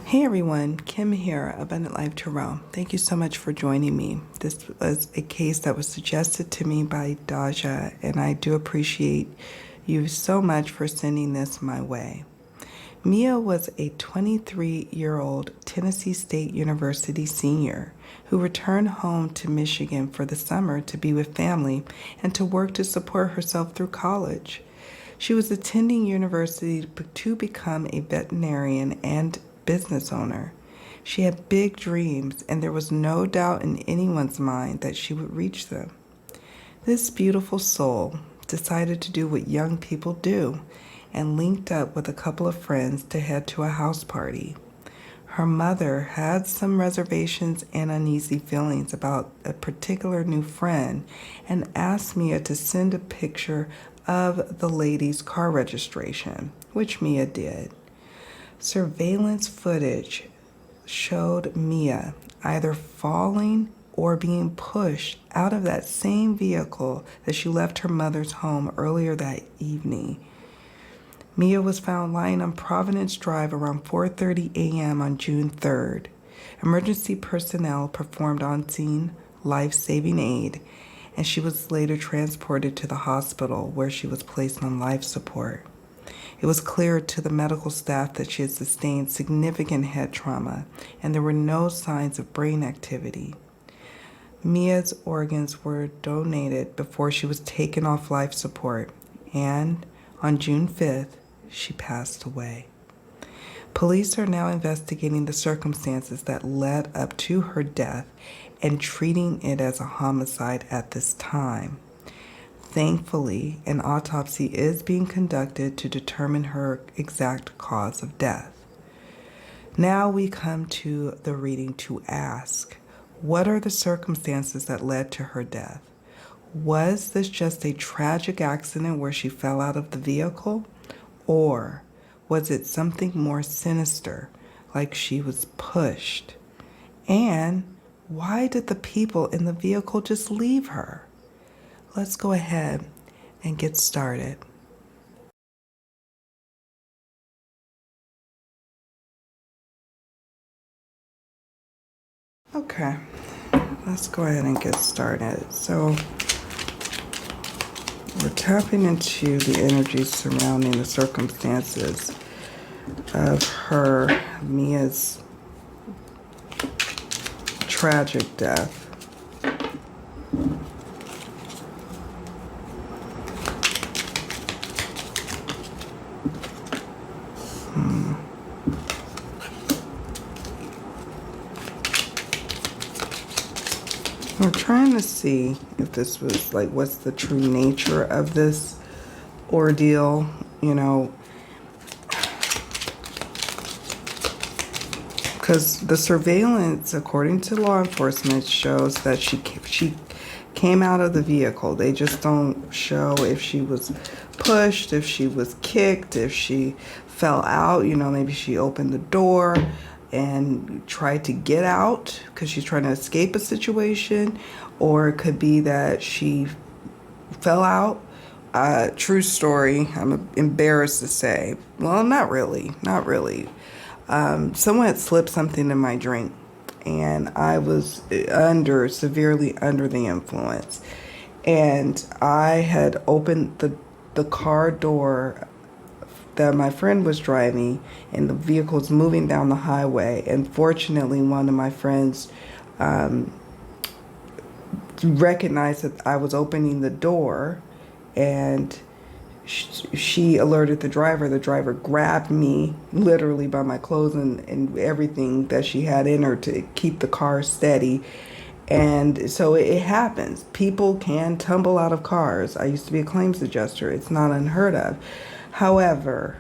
Hey everyone, Kim here, Abundant Life Tarot. Thank you so much for joining me. This was a case that was suggested to me by Daja, and I do appreciate you so much for sending this my way. Mia was a 23-year-old Tennessee State University senior who returned home to Michigan for the summer to be with family and to work to support herself through college. She was attending university to become a veterinarian and business owner. She had big dreams, and there was no doubt in anyone's mind that she would reach them. This beautiful soul decided to do what young people do and linked up with a couple of friends to head to a house party. Her mother had some reservations and uneasy feelings about a particular new friend and asked Mia to send a picture of the lady's car registration, which Mia did. Surveillance footage showed Mia either falling or being pushed out of that same vehicle that she left her mother's home earlier that evening. Mia was found lying on Providence Drive around 4:30 a.m. on June 3rd. Emergency personnel performed on-scene life-saving aid, and she was later transported to the hospital where she was placed on life support. It was clear to the medical staff that she had sustained significant head trauma, and there were no signs of brain activity. Mia's organs were donated before she was taken off life support, and on June 5th, she passed away. Police are now investigating the circumstances that led up to her death and treating it as a homicide at this time. Thankfully, an autopsy is being conducted to determine her exact cause of death. Now we come to the reading to ask, what are the circumstances that led to her death? Was this just a tragic accident where she fell out of the vehicle? Or was it something more sinister, like she was pushed? And why did the people in the vehicle just leave her? Let's go ahead and get started. Okay, let's go ahead and get started. So we're tapping into the energies surrounding the circumstances of Mia's tragic death. We're trying to see if this was what's the true nature of this ordeal, because the surveillance, according to law enforcement, shows that she came out of the vehicle. They just don't show if she was pushed, if she was kicked, if she fell out, maybe she opened the door and tried to get out because she's trying to escape a situation, or it could be that she fell out. True story, I'm embarrassed to say. Well, not really. Someone had slipped something in my drink, and I was severely under the influence. And I had opened the car door that my friend was driving, and the vehicle was moving down the highway. And fortunately, one of my friends recognized that I was opening the door, and she alerted the driver. The driver grabbed me literally by my clothes and everything that she had in her to keep the car steady. And so it happens. People can tumble out of cars. I used to be a claims adjuster. It's not unheard of. However,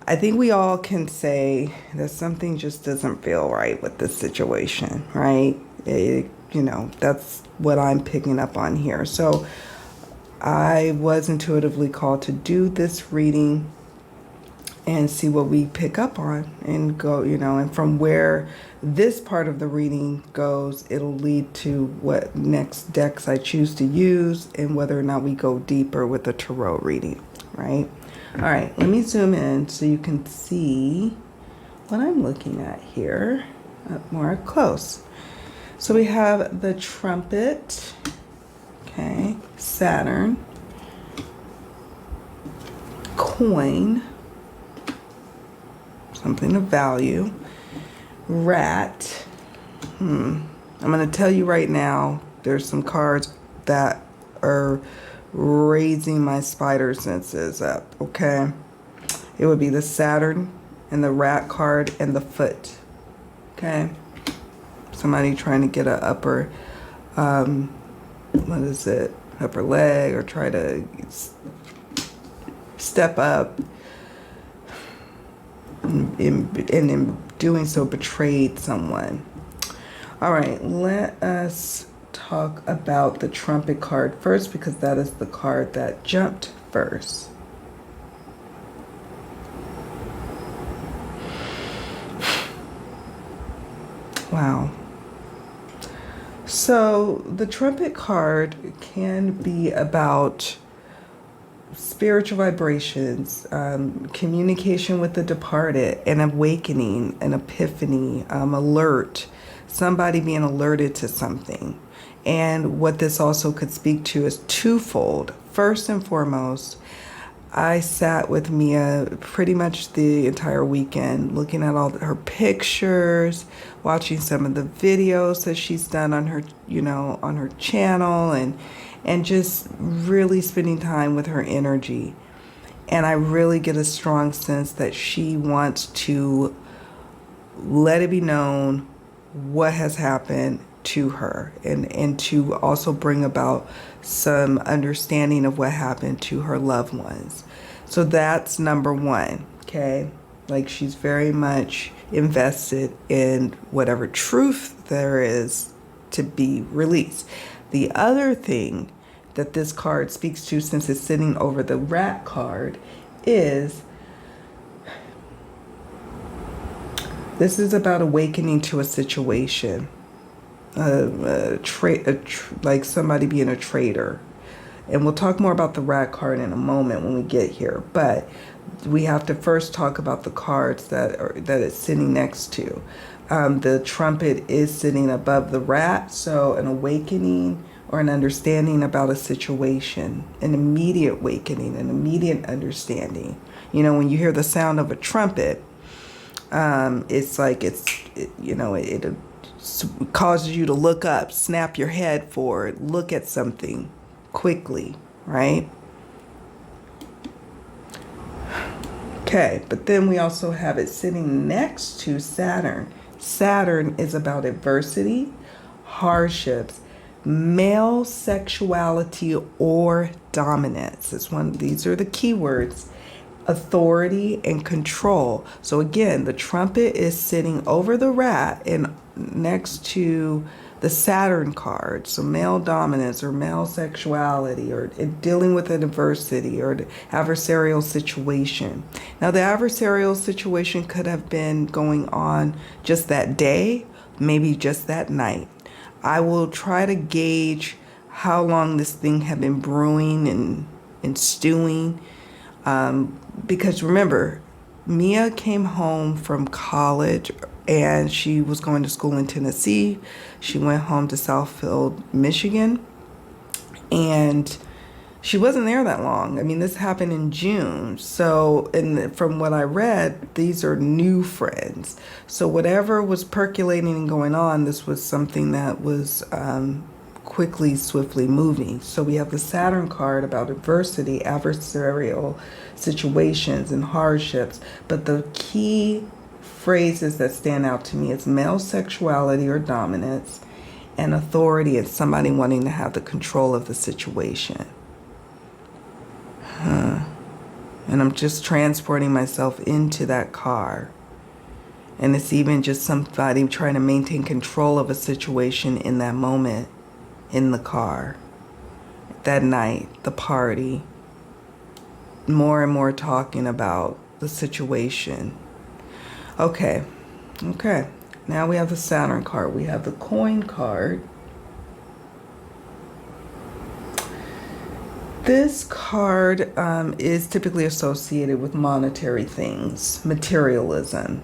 I think we all can say that something just doesn't feel right with this situation, right? That's what I'm picking up on here. So I was intuitively called to do this reading and see what we pick up on and go, and from where this part of the reading goes, it'll lead to what next decks I choose to use and whether or not we go deeper with the tarot reading, right? All right, let me zoom in so you can see what I'm looking at here up more close. So we have the Trumpet, okay, Saturn, Coin, something of value, Rat. I'm going to tell you right now, there's some cards that are raising my spider senses up, okay? It would be the Saturn and the Rat card and the Foot, okay? Somebody trying to get a upper, what is it? Upper leg, or try to step up, and in doing so betrayed someone. All right, let us talk about the Trumpet card first, because that is the card that jumped first. Wow. So the Trumpet card can be about spiritual vibrations, communication with the departed, an awakening, an epiphany, alert, somebody being alerted to something. And what this also could speak to is twofold. First and foremost, I sat with Mia pretty much the entire weekend, looking at all her pictures, watching some of the videos that she's done on her, on her channel, and just really spending time with her energy. And I really get a strong sense that she wants to let it be known what has happened to her, and to also bring about some understanding of what happened to her loved ones. So that's number one, okay? Like, she's very much invested in whatever truth there is to be released. The other thing that this card speaks to, since it's sitting over the Rat card, is this is about awakening to a situation. Like somebody being a traitor. And we'll talk more about the Rat card in a moment when we get here. But we have to first talk about the cards that it's sitting next to. The Trumpet is sitting above the Rat, so an awakening or an understanding about a situation, an immediate awakening, an immediate understanding. When you hear the sound of a trumpet, it's like it causes you to look up, snap your head forward, look at something quickly, right? Okay, but then we also have it sitting next to Saturn. Saturn is about adversity, hardships, male sexuality or dominance. These are the key words. Authority and control. So again, the Trumpet is sitting over the Rat and next to the Saturn card. So male dominance or male sexuality, or dealing with an adversity or an adversarial situation. Now, the adversarial situation could have been going on just that day, maybe just that night. I will try to gauge how long this thing had been brewing and stewing. Because remember, Mia came home from college and she was going to school in Tennessee. She went home to Southfield, Michigan, and she wasn't there that long. I mean, this happened in June. So, from what I read, these are new friends. So whatever was percolating and going on, this was something that was quickly, swiftly moving. So we have the Saturn card about adversity, adversarial situations and hardships. But the key phrases that stand out to me is male sexuality or dominance, and authority, and somebody wanting to have the control of the situation. And I'm just transporting myself into that car. And it's even just somebody trying to maintain control of a situation in that moment, in the car, that night, the party, more and more talking about the situation. Okay. Now we have the Saturn card. We have the Coin card. This card is typically associated with monetary things, materialism.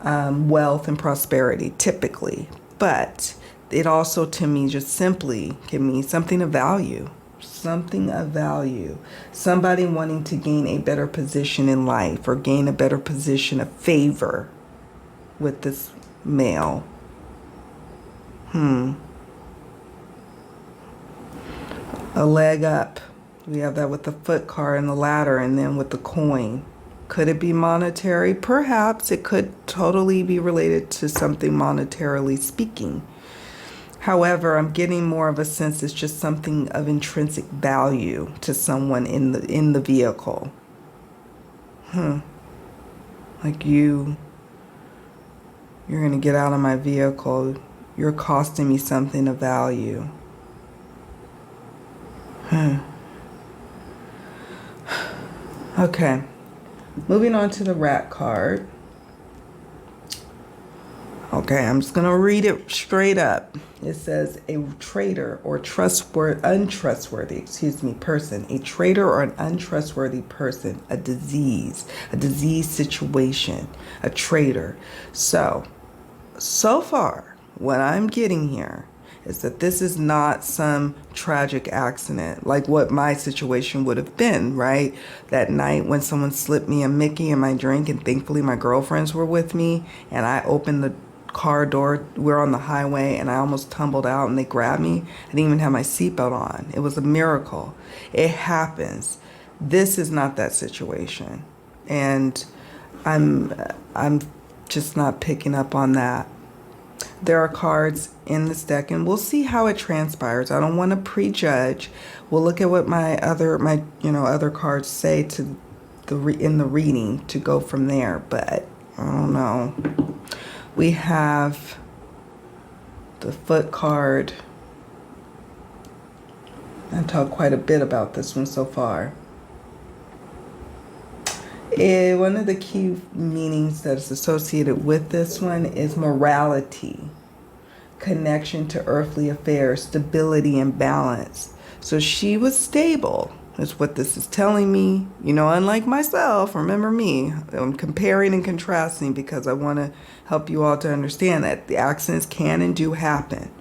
wealth and prosperity, typically. But it also, to me, just simply can mean something of value. Something of value. Somebody wanting to gain a better position in life or gain a better position of favor with this male. A leg up. We have that with the foot card and the ladder, and then with the coin. Could it be monetary? Perhaps. It could totally be related to something monetarily speaking. However, I'm getting more of a sense it's just something of intrinsic value to someone in the vehicle. Like you're going to get out of my vehicle. You're costing me something of value. Okay. Moving on to the rat card. Okay, I'm just going to read it straight up. It says a traitor or untrustworthy person. A traitor or an untrustworthy person. A disease situation. A traitor. So far, what I'm getting here is that this is not some tragic accident like what my situation would have been, right? That night when someone slipped me a Mickey in my drink, and thankfully my girlfriends were with me, and I opened the car door. We're on the highway and I almost tumbled out and they grabbed me. I didn't even have my seatbelt on. It was a miracle. It happens. This is not that situation. And I'm just not picking up on that. There are cards in this deck, and we'll see how it transpires. I don't want to prejudge. We'll look at what my other cards say in the reading to go from there. But I don't know. We have the foot card. I've talked quite a bit about this one so far. One of the key meanings that is associated with this one is morality, connection to earthly affairs, stability and balance. So she was stable, is what this is telling me. Unlike myself, remember me, I'm comparing and contrasting because I want to help you all to understand that the accidents can and do happen.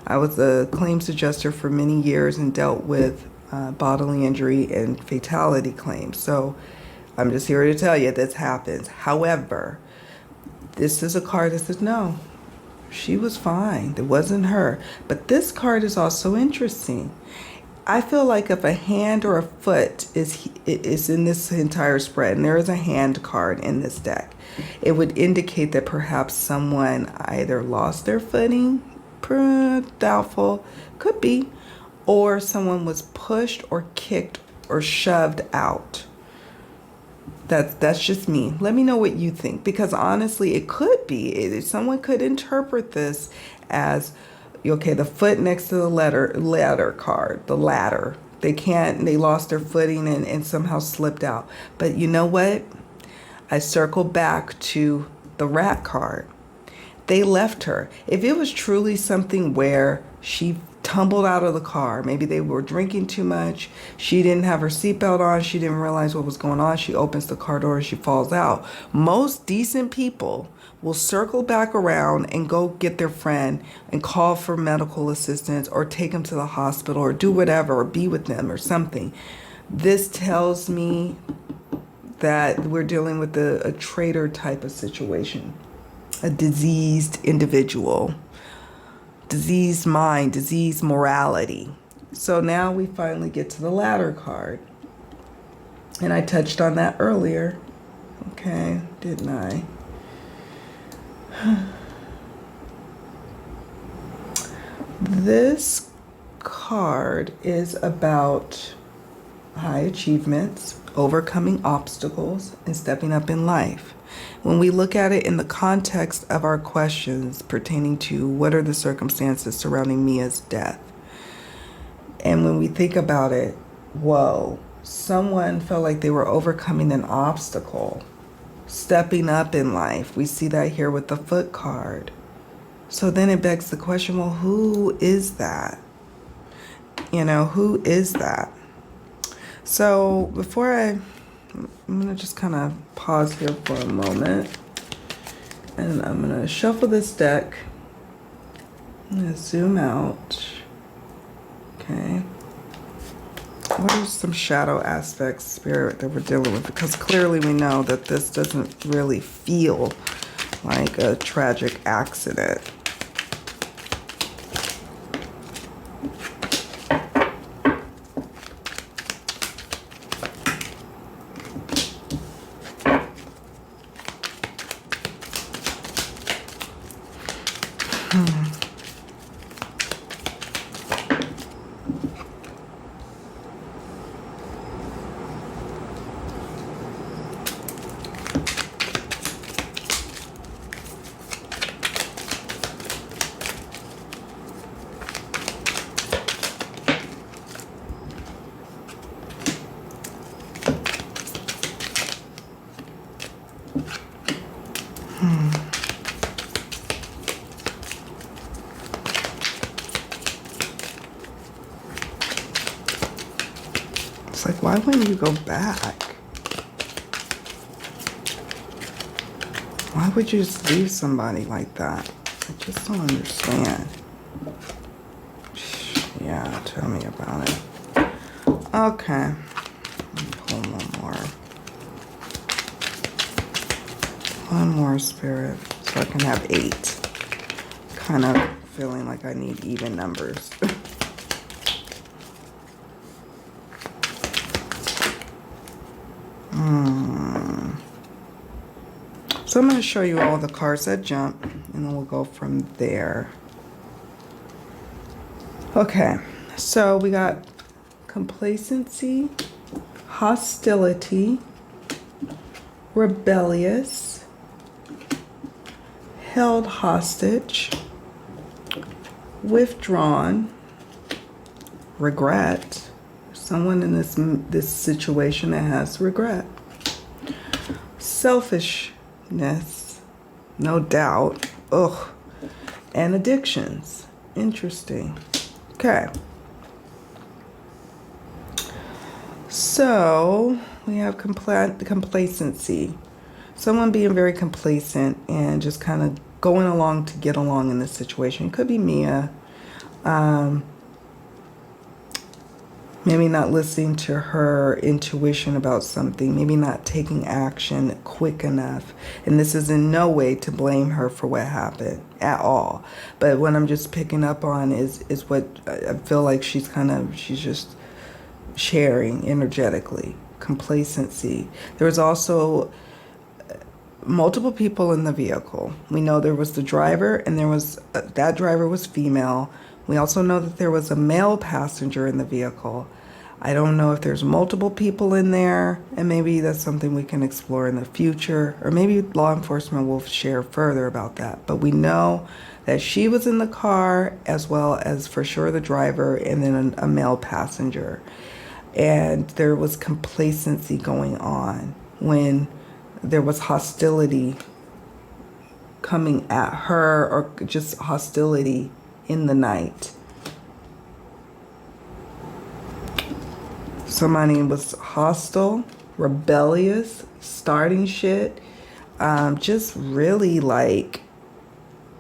I was a claims adjuster for many years and dealt with bodily injury and fatality claims. So I'm just here to tell you this happens. However, this is a card that says, no, she was fine. It wasn't her. But this card is also interesting. I feel like if a hand or a foot is in this entire spread, and there is a hand card in this deck, it would indicate that perhaps someone either lost their footing, doubtful, could be, or someone was pushed or kicked or shoved out. That's just me. Let me know what you think, because honestly, it could be. Someone could interpret this as, okay, the foot next to the ladder card, the ladder. They lost their footing and somehow slipped out. But you know what? I circle back to the rat card. They left her. If it was truly something where she tumbled out of the car, maybe they were drinking too much, she didn't have her seatbelt on, she didn't realize what was going on, she opens the car door and she falls out. Most decent people will circle back around and go get their friend and call for medical assistance or take them to the hospital or do whatever or be with them or something. This tells me that we're dealing with a traitor type of situation, a diseased individual, diseased mind, diseased morality. So now we finally get to the ladder card. And I touched on that earlier. Okay, didn't I? This card is about high achievements, overcoming obstacles, and stepping up in life. When we look at it in the context of our questions pertaining to what are the circumstances surrounding Mia's death, and when we think about it, whoa, someone felt like they were overcoming an obstacle, stepping up in life. We see that here with the foot card. So then it begs the question, well, who is that? Who is that? So I'm going to just kind of pause here for a moment And I'm going to shuffle this deck. I'm going to zoom out. Okay. What are some shadow aspects, Spirit, that we're dealing with? Because clearly we know that this doesn't really feel like a tragic accident. It's like, why wouldn't you go back? Why would you just leave somebody like that? I just don't understand. Yeah, tell me about it. Okay. Pull one more. One more, Spirit, so I can have 8. Kind of feeling like I need even numbers. So I'm going to show you all the cards that jump, and then we'll go from there. Okay, so we got complacency, hostility, rebellious, held hostage, withdrawn, regret. Someone in this situation that has regret. Selfishness, no doubt. Ugh. And addictions. Interesting. Okay. So we have complacency. Someone being very complacent and just kind of going along to get along in this situation. It could be Mia. Maybe not listening to her intuition about something. Maybe not taking action quick enough. And this is in no way to blame her for what happened at all. But what I'm just picking up on is what I feel like she's just sharing energetically. Complacency. There was also multiple people in the vehicle. We know there was the driver, and there was that driver was female. We also know that there was a male passenger in the vehicle. I don't know if there's multiple people in there, and maybe that's something we can explore in the future, or maybe law enforcement will share further about that. But we know that she was in the car, as well as for sure the driver, and then a male passenger. And there was complacency going on when there was hostility coming at her, or just hostility in the night. Somebody was hostile, rebellious, starting shit, just really like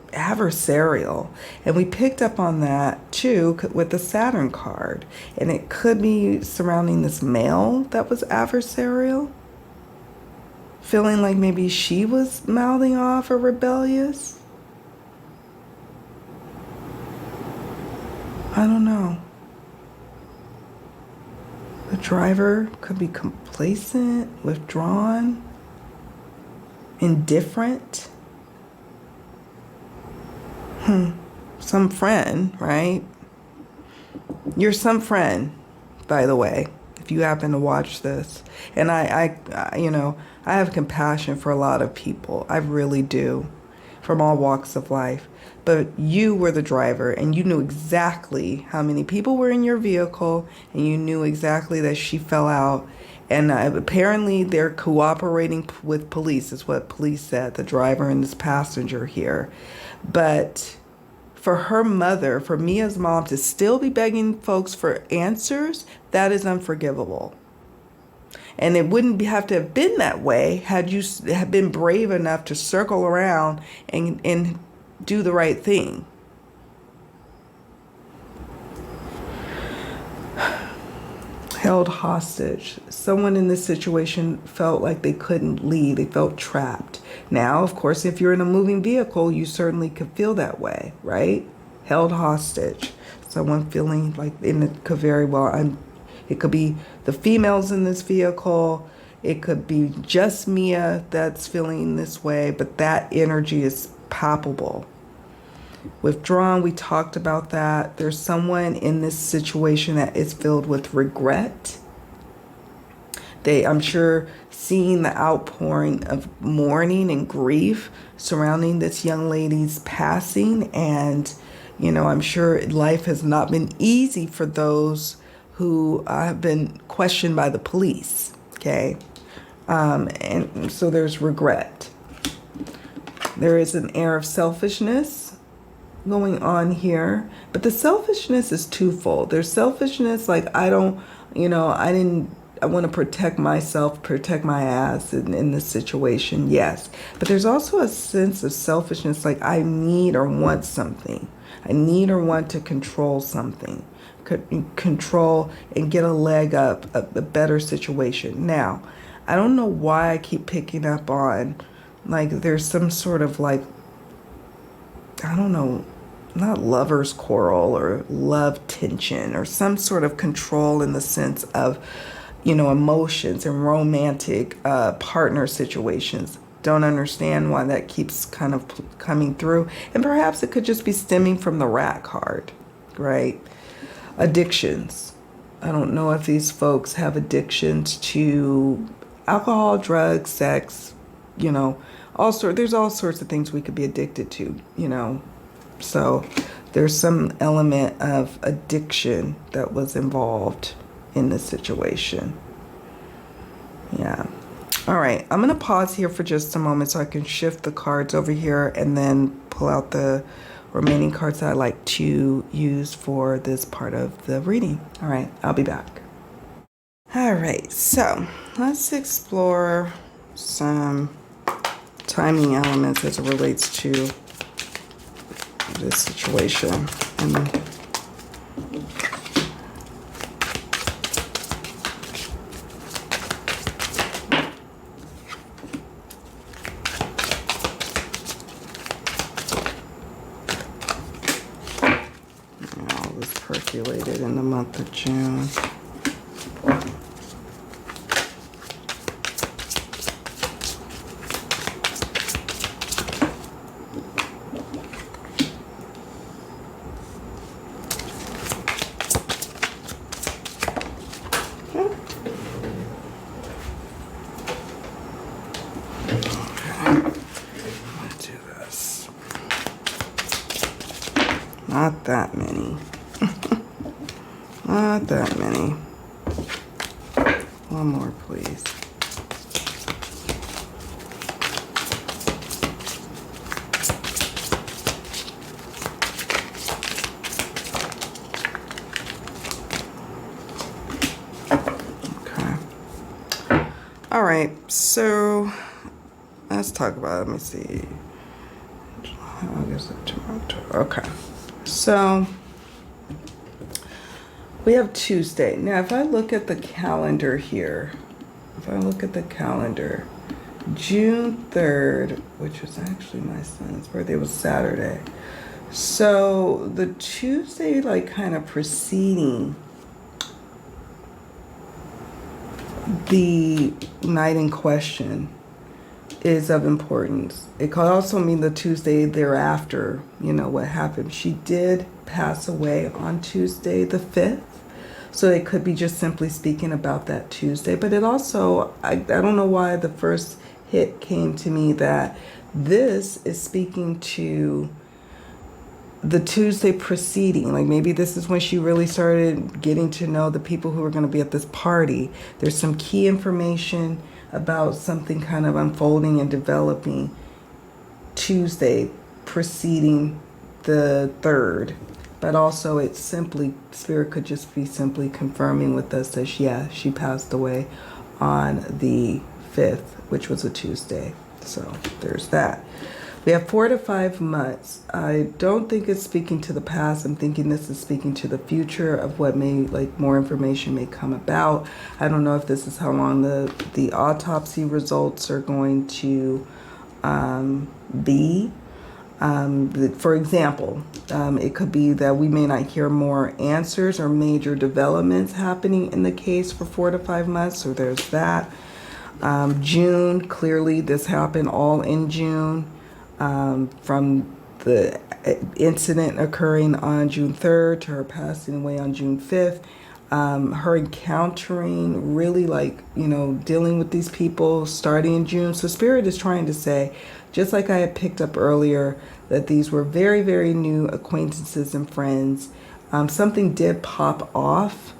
adversarial. And we picked up on that too with the Saturn card. And it could be surrounding this male that was adversarial, feeling like maybe she was mouthing off or rebellious. I don't know. The driver could be complacent, withdrawn, indifferent. Some friend, right? You're some friend, by the way, if you happen to watch this. And I have compassion for a lot of people. I really do, from all walks of life. But you were the driver, and you knew exactly how many people were in your vehicle, and you knew exactly that she fell out. And apparently they're cooperating with police, is what police said, the driver and this passenger here. But for her mother, for Mia's mom, to still be begging folks for answers, that is unforgivable. And it wouldn't have to have been that way had you have been brave enough to circle around and do the right thing. Held hostage. Someone in this situation felt like they couldn't leave. They felt trapped. Now, of course, if you're in a moving vehicle, you certainly could feel that way, right? Held hostage. Someone feeling like, and it could very well, it could be the females in this vehicle. It could be just Mia that's feeling this way, but that energy is palpable. Withdrawn, we talked about that. There's someone in this situation that is filled with regret. I'm sure, seeing the outpouring of mourning and grief surrounding this young lady's passing. And, I'm sure life has not been easy for those who have been questioned by the police. Okay. And so there's regret. There is an air of selfishness going on here, but the selfishness is twofold. There's selfishness like, I want to protect myself, protect my ass in this situation, yes. But there's also a sense of selfishness like, I need or want something. I need or want to control something. Control and get a leg up, a better situation. Now, I don't know why I keep picking up on, like, there's some sort of like, I don't know, not lover's quarrel or love tension or some sort of control in the sense of, emotions and romantic partner situations. Don't understand why that keeps kind of coming through. And perhaps it could just be stemming from the rat card, right? Addictions. I don't know if these folks have addictions to alcohol, drugs, sex, there's all sorts of things we could be addicted to, So there's some element of addiction that was involved in this situation. Yeah. All right. I'm going to pause here for just a moment so I can shift the cards over here and then pull out the remaining cards that I like to use for this part of the reading. All right. I'll be back. All right. So let's explore some timing elements as it relates to this situation. All this percolated in the month of June. Not that many. Not that many. One more, please. Okay. All right. So let's talk about, let me see. August, September, October. Okay. So we have Tuesday. Now, if I look at the calendar here, June 3rd, which was actually my son's birthday, was Saturday. So the Tuesday, like, kind of preceding the night in question is of importance. It could also mean the Tuesday thereafter, what happened. She did pass away on Tuesday the 5th. So it could be just simply speaking about that Tuesday. But it also, I don't know why the first hit came to me that this is speaking to the Tuesday preceding. Like, maybe this is when she really started getting to know the people who were going to be at this party. There's some key information about something kind of unfolding and developing Tuesday preceding the 3rd. But also Spirit could just be simply confirming with us that, she passed away on the 5th, which was a Tuesday. So there's that. We have 4 to 5 months. I don't think it's speaking to the past. I'm thinking this is speaking to the future of what may, like, more information may come about. I don't know if this is how long the autopsy results are going to be. For example, it could be that we may not hear more answers or major developments happening in the case for 4 to 5 months. So there's that. June, clearly this happened all in June. From the incident occurring on June 3rd to her passing away on June 5th, her encountering really, like, you know, dealing with these people starting in June. So Spirit is trying to say, just like I had picked up earlier, that these were very, very new acquaintances and friends. Something did pop off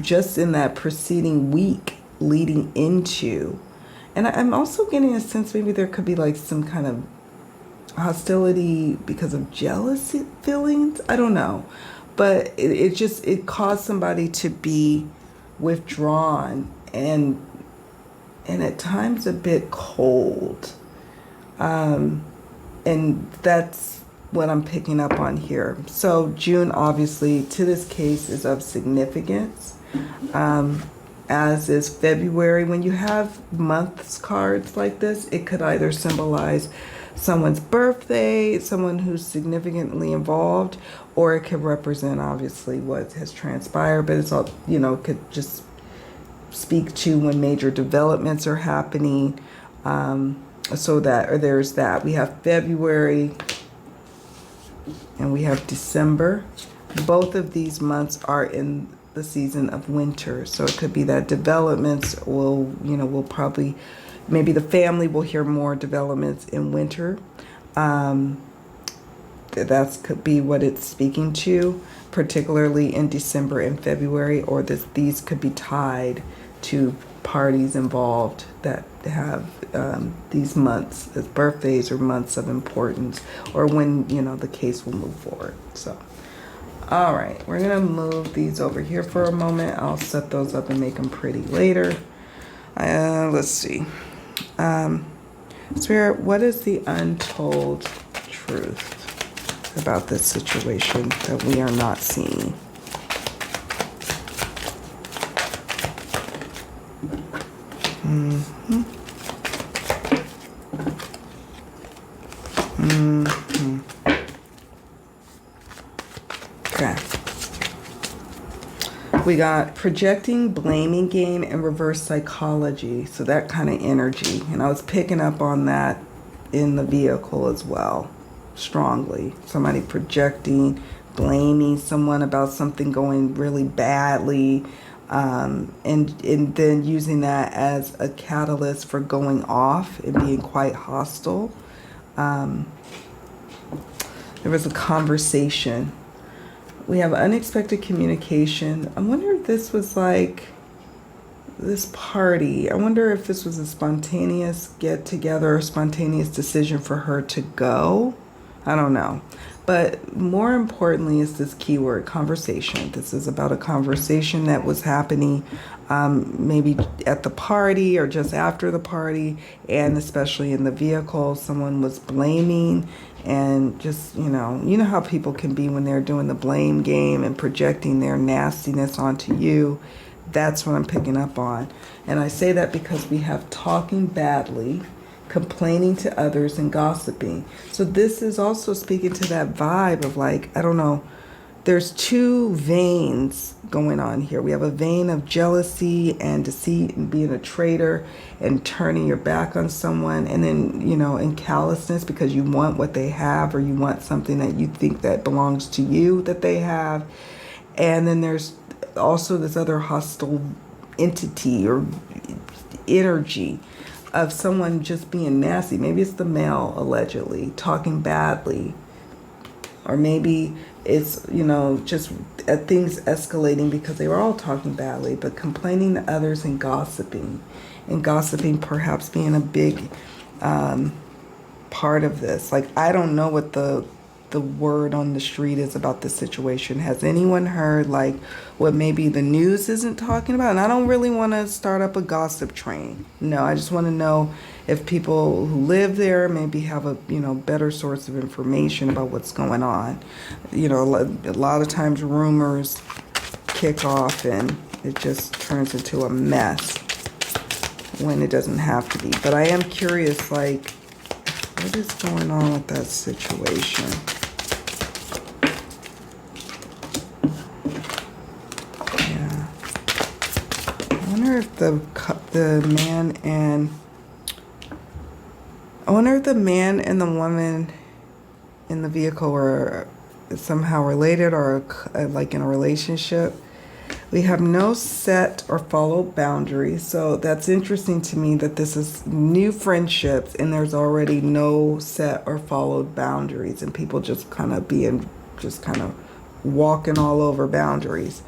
just in that preceding week leading into. And I'm also getting a sense maybe there could be like some kind of hostility because of jealousy feelings. I don't know. But it caused somebody to be withdrawn and at times a bit cold. And that's what I'm picking up on here. So June, obviously, to this case is of significance. As is February. When you have months cards like this, it could either symbolize someone's birthday, someone who's significantly involved, or it could represent obviously what has transpired, but it's all, you know, could just speak to when major developments are happening. So that, or there's that. We have February and we have December. Both of these months are in the season of winter. So it could be that developments will, you know, will probably, maybe the family will hear more developments in winter. That could be what it's speaking to, particularly in December and February, or these could be tied to parties involved that have these months as birthdays or months of importance, or when, you know, the case will move forward. So, all right, we're gonna move these over here for a moment. I'll set those up and make them pretty later. Let's see. Spirit, what is the untold truth about this situation that we are not seeing? Okay. We got projecting, blaming game, and reverse psychology. So that kind of energy. And I was picking up on that in the vehicle as well, strongly. Somebody projecting, blaming someone about something going really badly, and then using that as a catalyst for going off and being quite hostile. There was a conversation. We have unexpected communication. I wonder if this was like this party. I wonder if this was a spontaneous get together, a spontaneous decision for her to go. I don't know. But more importantly is this keyword, conversation. This is about a conversation that was happening maybe at the party or just after the party, and especially in the vehicle. Someone was blaming and just, you know how people can be when they're doing the blame game and projecting their nastiness onto you. That's what I'm picking up on. And I say that because we have talking badly, complaining to others, and gossiping. So this is also speaking to that vibe of, like, I don't know, there's two veins going on here. We have a vein of jealousy and deceit and being a traitor and turning your back on someone, and then, and callousness because you want what they have, or you want something that you think that belongs to you that they have. And then there's also this other hostile entity or energy of someone just being nasty. Maybe it's the male, allegedly, talking badly. Or maybe it's, just things escalating because they were all talking badly, but complaining to others and gossiping. And gossiping perhaps being a big part of this. Like, I don't know what the the word on the street is about the situation. Has anyone heard like what maybe the news isn't talking about? And I don't really want to start up a gossip train. No, I just want to know if people who live there maybe have a, you know, better source of information about what's going on. You know, a lot of times rumors kick off and it just turns into a mess when it doesn't have to be. But I am curious, like, what is going on with that situation? Yeah. I wonder if the man and the woman in the vehicle were somehow related or like in a relationship. We have no set or followed boundaries. So that's interesting to me that this is new friendships and there's already no set or followed boundaries and people just kind of walking all over boundaries.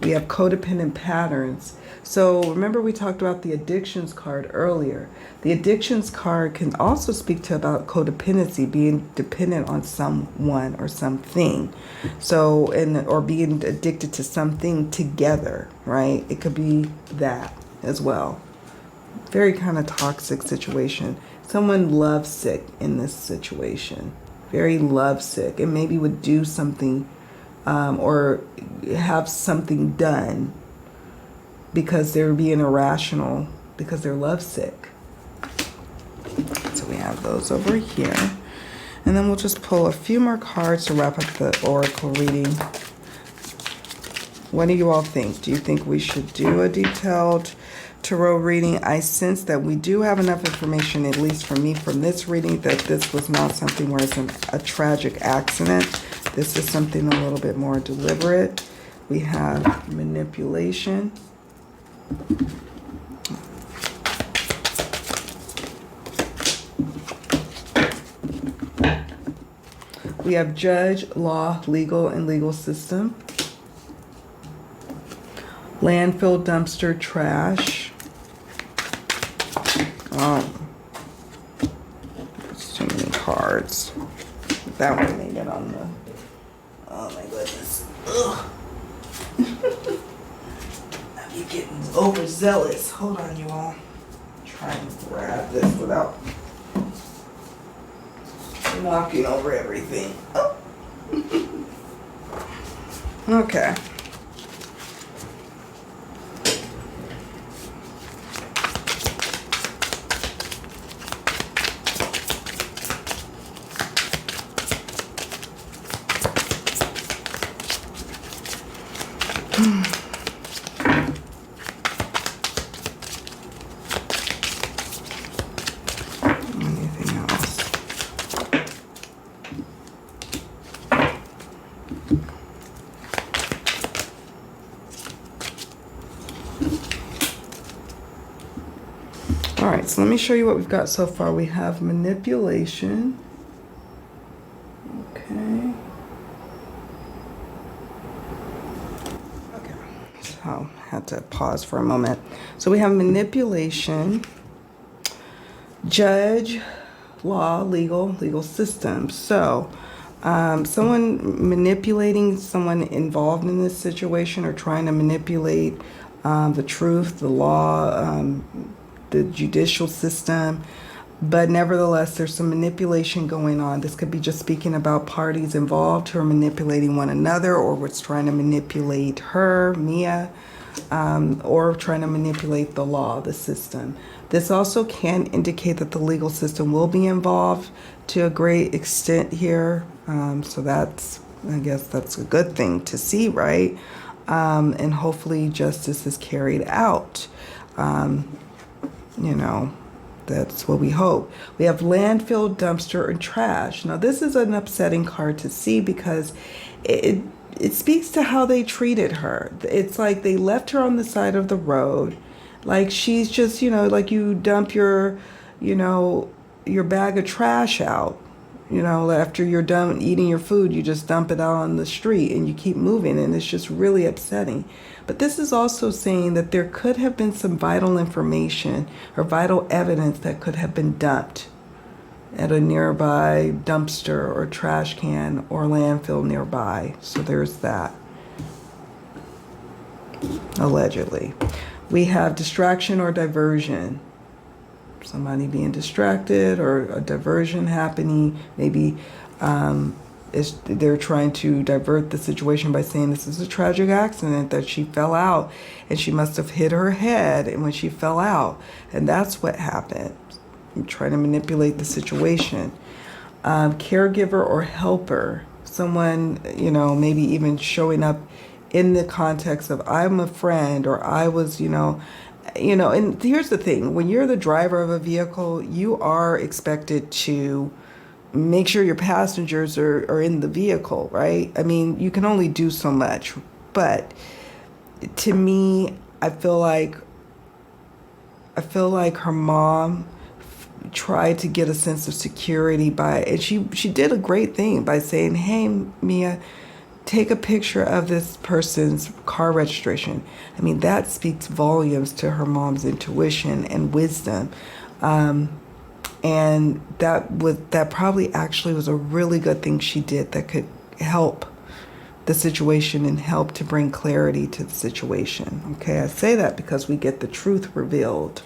We have codependent patterns. So remember we talked about the addictions card earlier. The addictions card can also speak to about codependency, being dependent on someone or something. So, or being addicted to something together, right? It could be that as well. Very kind of toxic situation. Someone lovesick in this situation. Very lovesick and maybe would do something or have something done because they're being irrational because they're lovesick. So we have those over here. And then we'll just pull a few more cards to wrap up the oracle reading. What do you all think? Do you think we should do a detailed tarot reading? I sense that we do have enough information, at least for me, from this reading, that this was not something where it's a tragic accident. This is something a little bit more deliberate. We have manipulation. We have judge, law, legal, and legal system. Landfill, dumpster, trash. Oh, that's too many cards. That one made it on the... Oh my goodness. Ugh. I be getting overzealous. Hold on, you all. Try and grab this without knocking over everything. Oh. Okay. Anything else? All right, so let me show you what we've got so far. We have manipulation. Okay. So I had to pause for a moment. So we have manipulation, judge, law, legal system. So someone manipulating someone involved in this situation or trying to manipulate the truth, the law, the judicial system. But nevertheless, there's some manipulation going on. This could be just speaking about parties involved who are manipulating one another, or what's trying to manipulate her, Mia, or trying to manipulate the law, the system. This also can indicate that the legal system will be involved to a great extent here. So that's, I guess that's a good thing to see, right? And hopefully justice is carried out. You know, that's what we hope. We have landfill, dumpster, and trash. Now, this is an upsetting card to see because it speaks to how they treated her. It's like they left her on the side of the road. Like she's just, you know, like you dump your, you know, your bag of trash out. You know, after you're done eating your food, you just dump it out on the street and you keep moving, and it's just really upsetting. But this is also saying that there could have been some vital information or vital evidence that could have been dumped at a nearby dumpster or trash can or landfill nearby. So there's that. Allegedly. We have distraction or diversion. Somebody being distracted or a diversion happening. Maybe they're trying to divert the situation by saying this is a tragic accident, that she fell out and she must have hit her head and when she fell out. And that's what happened. I'm trying to manipulate the situation. Caregiver or helper. Someone, maybe even showing up in the context of I'm a friend or I was, and here's the thing. When you're the driver of a vehicle, you are expected to make sure your passengers are in the vehicle, right? I mean, you can only do so much. But to me, I feel like her mom tried to get a sense of security and she did a great thing by saying, hey, Mia, take a picture of this person's car registration. I mean, that speaks volumes to her mom's intuition and wisdom. And that probably actually was a really good thing she did that could help the situation and help to bring clarity to the situation. Okay, I say that because we get the truth revealed.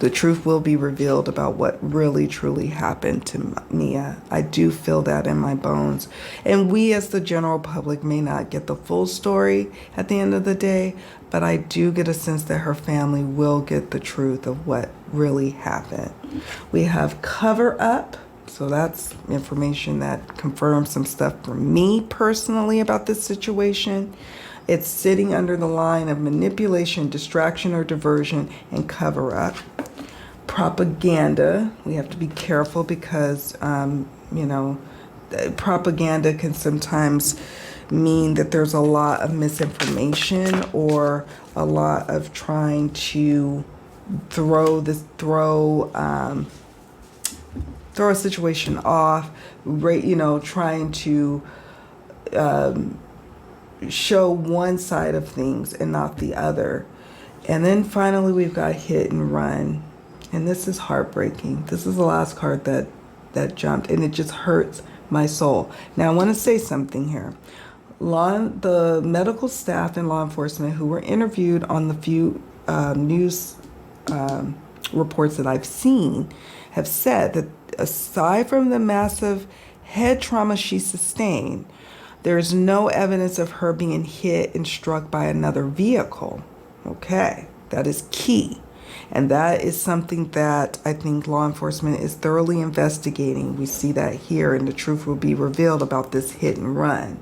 The truth will be revealed about what really, truly happened to Mia. I do feel that in my bones. And we as the general public may not get the full story at the end of the day, but I do get a sense that her family will get the truth of what really happened. We have cover up. So that's information that confirms some stuff for me personally about this situation. It's sitting under the line of manipulation, distraction, or diversion, and cover up. Propaganda. We have to be careful because, propaganda can sometimes mean that there's a lot of misinformation or a lot of trying to throw a situation off, trying to show one side of things and not the other. And then finally we've got hit and run. And this is heartbreaking. This is the last card that jumped, and it just hurts my soul. Now I want to say something here. The medical staff and law enforcement who were interviewed on the few news reports that I've seen have said that aside from the massive head trauma she sustained, there is no evidence of her being hit and struck by another vehicle. Okay, that is key. And that is something that I think law enforcement is thoroughly investigating. We see that here, and the truth will be revealed about this hit and run.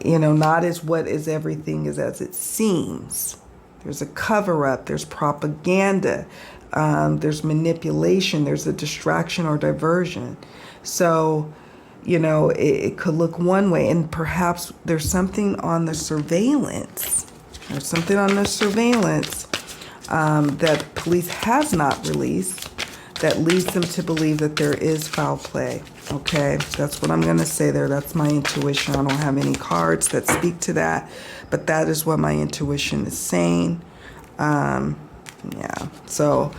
Not as what is everything is as it seems. There's a cover-up, there's propaganda, there's manipulation, there's a distraction or diversion. So, it could look one way, and perhaps there's something on the surveillance. There's something on the surveillance that police has not released that leads them to believe that there is foul play. Okay, that's what I'm going to say there. That's my intuition. I don't have any cards that speak to that, but that is what my intuition is saying. So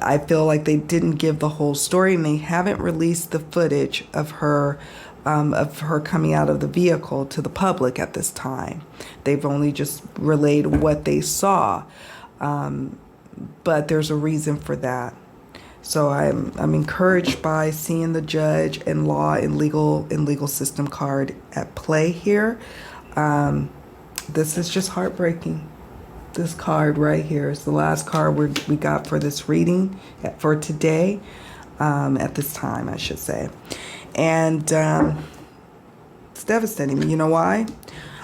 I feel like they didn't give the whole story, and they haven't released the footage of her coming out of the vehicle to the public at this time. They've only just relayed what they saw. But there's a reason for that. So I'm encouraged by seeing the judge and law and legal system card at play here. This is just heartbreaking. This card right here is the last card we got for this reading for today, at this time, I should say. And it's devastating. You know why?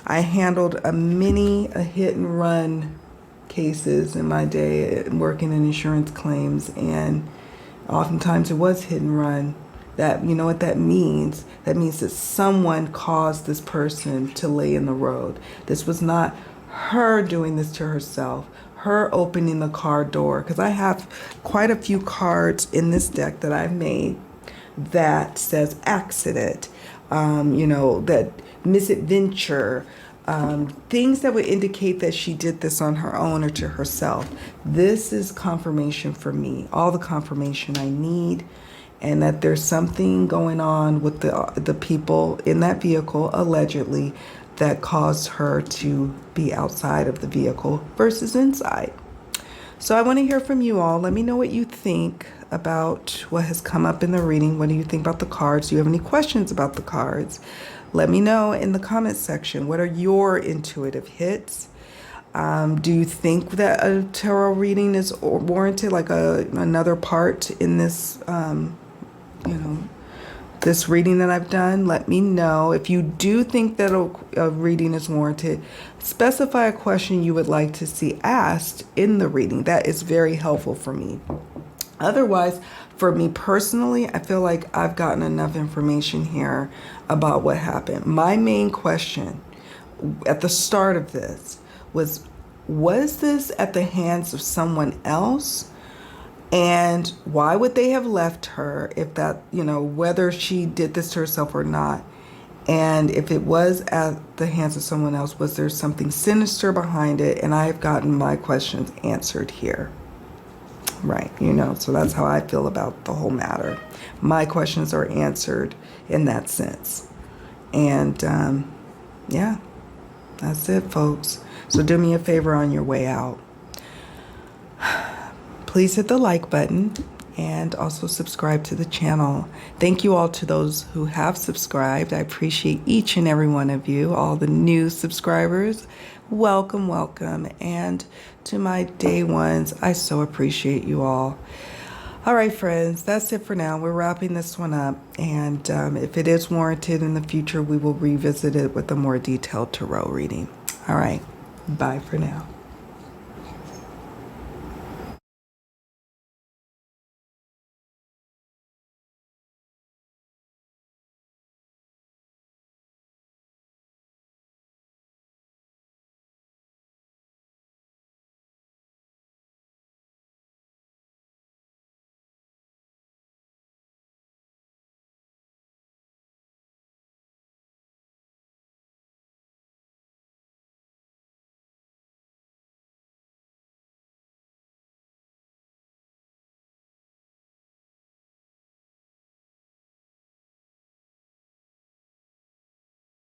I handled a hit and run cases in my day working in insurance claims, and oftentimes it was hit and run. That, you know what that means? That means that someone caused this person to lay in the road. This was not her doing this to herself, her opening the car door, because I have quite a few cards in this deck that I've made that says accident, that misadventure, things that would indicate that she did this on her own or to herself. This is confirmation for me, all the confirmation I need, and that there's something going on with the people in that vehicle, allegedly, that caused her to be outside of the vehicle versus inside. So I want to hear from you all. Let me know what you think about what has come up in the reading. What do you think about the cards? Do you have any questions about the cards? Let me know in the comments section. What are your intuitive hits? Do you think that a tarot reading is warranted, like another part in this, this reading that I've done? Let me know. If you do think that a reading is warranted, specify a question you would like to see asked in the reading. That is very helpful for me. Otherwise, for me personally, I feel like I've gotten enough information here about what happened. My main question at the start of this was this at the hands of someone else? And why would they have left her if that, whether she did this to herself or not? And if it was at the hands of someone else, was there something sinister behind it? And I have gotten my questions answered here. Right, so that's how I feel about the whole matter. My questions are answered in that sense. And yeah, that's it, folks. So do me a favor on your way out. Please hit the like button and also subscribe to the channel. Thank you all to those who have subscribed. I appreciate each and every one of you, all the new subscribers. Welcome, welcome. And to my day ones, I so appreciate you all. All right, friends, that's it for now. We're wrapping this one up. And if it is warranted in the future, we will revisit it with a more detailed tarot reading. All right, bye for now.